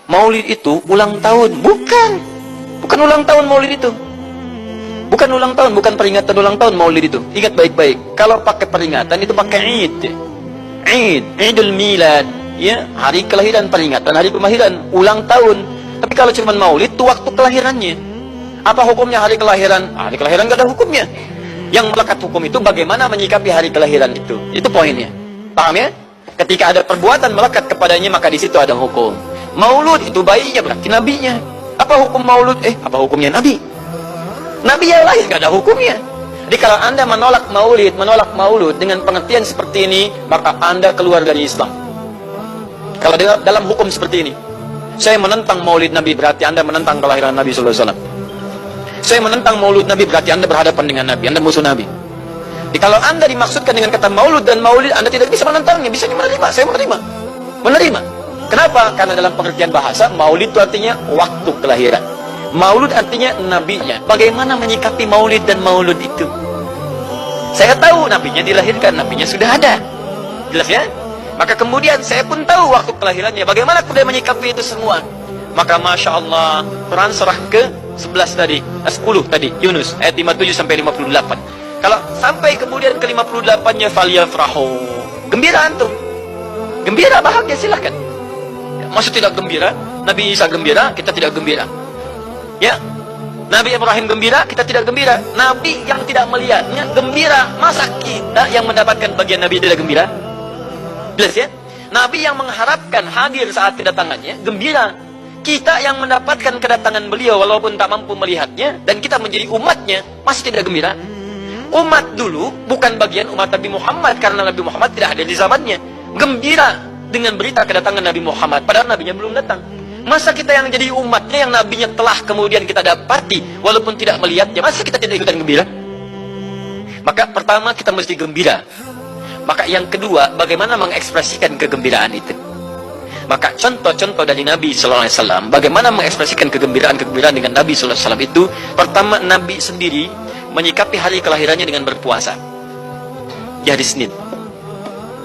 Maulid itu ulang tahun. Bukan ulang tahun maulid itu. Bukan ulang tahun, bukan peringatan ulang tahun maulid itu. Ingat baik-baik. Kalau pakai peringatan itu pakai Id. Idul Milad. Ya, hari kelahiran, peringatan hari kelahiran, ulang tahun. Tapi kalau cuma maulid itu waktu kelahirannya. Apa hukumnya hari kelahiran? Hari kelahiran gak ada hukumnya. Yang melekat hukum itu bagaimana menyikapi hari kelahiran itu. Itu poinnya. Paham ya? Ketika ada perbuatan melekat kepadanya, maka di situ ada hukum. Maulud itu bayinya berarti nabinya. Apa hukum maulud? Apa hukumnya nabi? Nabi yang lain gak ada hukumnya. Jadi kalau anda menolak maulud dengan pengertian seperti ini, maka anda keluar dari Islam. Kalau dalam hukum seperti ini, saya menentang maulid Nabi, berarti anda menentang kelahiran Nabi SAW. Saya menentang maulud Nabi, berarti anda berhadapan dengan Nabi, anda musuh Nabi. Jadi kalau anda dimaksudkan dengan kata maulud dan maulid, anda tidak bisa menentangnya, bisa menerima. Saya menerima. Kenapa? Karena dalam pengertian bahasa, maulid itu artinya waktu kelahiran. Maulud artinya nabinya. Bagaimana menyikapi maulid dan maulud itu? Saya tahu nabinya dilahirkan, nabinya sudah ada. Jelas ya? Maka kemudian saya pun tahu waktu kelahirannya. Bagaimana kemudian menyikapi itu semua? Maka Masya Allah, Quran surah ke 11 tadi, 10 tadi, Yunus, ayat 57 sampai 58. Kalau sampai kemudian ke 58-nya, falyafrahu. Gembira antum. Gembira, bahagia, silahkan. Maksud tidak gembira? Nabi Isa gembira, kita tidak gembira. Ya, Nabi Ibrahim gembira, kita tidak gembira. Nabi yang tidak melihatnya gembira, masa kita yang mendapatkan bagian Nabi tidak gembira? Jelas ya? Nabi yang mengharapkan hadir saat kedatangannya gembira. Kita yang mendapatkan kedatangan beliau walaupun tak mampu melihatnya, dan kita menjadi umatnya, masih tidak gembira. Umat dulu bukan bagian umat Nabi Muhammad, karena Nabi Muhammad tidak ada di zamannya. Gembira dengan berita kedatangan Nabi Muhammad, padahal nabinya belum datang. Masa kita yang jadi umatnya, yang nabinya telah kemudian kita dapati walaupun tidak melihatnya, masa kita tidak ikutan gembira? Maka pertama kita mesti gembira. Maka yang kedua, bagaimana mengekspresikan kegembiraan itu? Maka contoh-contoh dari Nabi SAW, bagaimana mengekspresikan kegembiraan dengan Nabi SAW itu, pertama Nabi sendiri menyikapi hari kelahirannya dengan berpuasa di hari Senin.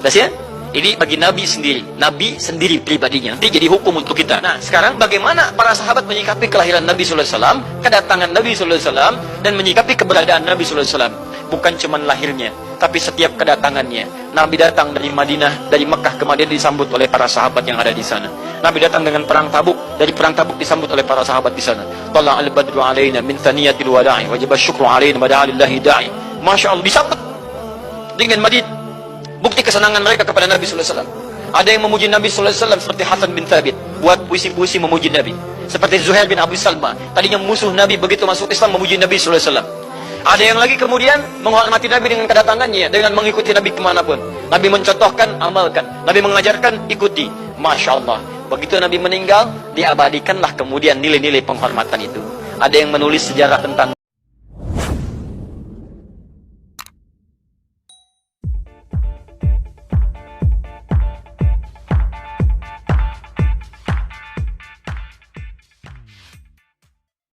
Jelas ya? Ini bagi Nabi sendiri pribadinya. Nanti jadi hukum untuk kita. Nah, sekarang bagaimana para sahabat menyikapi kelahiran Nabi SAW, kedatangan Nabi SAW, dan menyikapi keberadaan Nabi SAW. Bukan cuma lahirnya, tapi setiap kedatangannya. Nabi datang dari Madinah, dari Mekah ke Madinah disambut oleh para sahabat yang ada di sana. Nabi datang dengan perang Tabuk, dari perang Tabuk disambut oleh para sahabat di sana. Tala'al badru alaina min thaniyatil wada'i, wajib syukru alaina mada'alillahi da'i. Masya Allah, disambut dengan Madinah. Bukti kesenangan mereka kepada Nabi SAW. Ada yang memuji Nabi SAW seperti Hasan bin Thabit, buat puisi-puisi memuji Nabi. Seperti Zuhair bin Abi Salma, tadinya musuh Nabi, begitu masuk Islam memuji Nabi SAW. Ada yang lagi kemudian menghormati Nabi dengan kedatangannya, dengan mengikuti Nabi kemanapun. Nabi mencontohkan, amalkan. Nabi mengajarkan, ikuti. Masya Allah. Begitu Nabi meninggal, diabadikanlah kemudian nilai-nilai penghormatan itu. Ada yang menulis sejarah tentang